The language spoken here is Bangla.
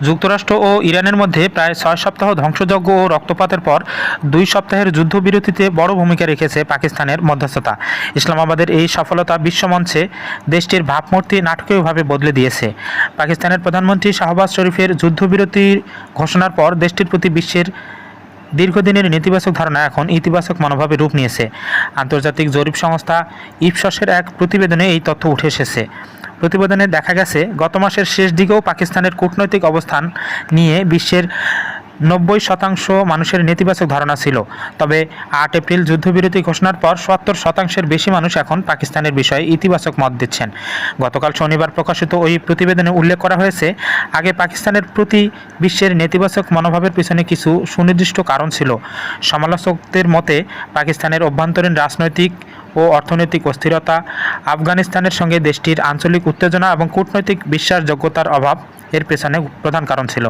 যুক্তরাষ্ট্র ও ইরানের মধ্যে প্রায় ৬ সপ্তাহ ধ্বংসযজ্ঞ ও রক্তপাতের পর ২ সপ্তাহের যুদ্ধবিরতিতে বড় ভূমিকা রেখেছে পাকিস্তানের মধ্যস্থতা। ইসলামাবাদের এই সফলতা বিশ্বমঞ্চে দেশটির ভাবমূর্তি নাটকীয়ভাবে বদলে দিয়েছে। পাকিস্তানের প্রধানমন্ত্রী শাহবাজ শরীফের যুদ্ধবিরতির ঘোষণার পর দেশটির প্রতি বিশ্বের দীর্ঘদিনের নেতিবাচক ধারণা এখন ইতিবাচক মনোভাবে রূপ নিয়েছে। আন্তর্জাতিক জরিপ সংস্থা ইপসসের এক প্রতিবেদনে এই তথ্য উঠে এসেছে। প্রতিবেদনে দেখা গেছে, গত মাসের শেষ দিকেও পাকিস্তানের কূটনৈতিক অবস্থান নিয়ে বিশ্বের ৯০% মানুষের নেতিবাচক ধারণা ছিল। তবে ৮ এপ্রিল যুদ্ধবিরতি ঘোষণার পর ৭০%-এর বেশি মানুষ এখন পাকিস্তানের বিষয়ে ইতিবাচক মত দিচ্ছেন। গতকাল শনিবার প্রকাশিত ওই প্রতিবেদনে উল্লেখ করা হয়েছে, আগে পাকিস্তানের প্রতি বিশ্বের নেতিবাচক মনোভাবের পিছনে কিছু সুনির্দিষ্ট কারণ ছিল। সমালোচকদের মতে, পাকিস্তানের অভ্যন্তরীণ রাজনৈতিক ও অর্থনৈতিক অস্থিরতা, আফগানিস্তানের সঙ্গে দেশটির আঞ্চলিক উত্তেজনা এবং কূটনৈতিক বিশ্বাসযোগ্যতার অভাব এর পেছনে প্রধান কারণ ছিল।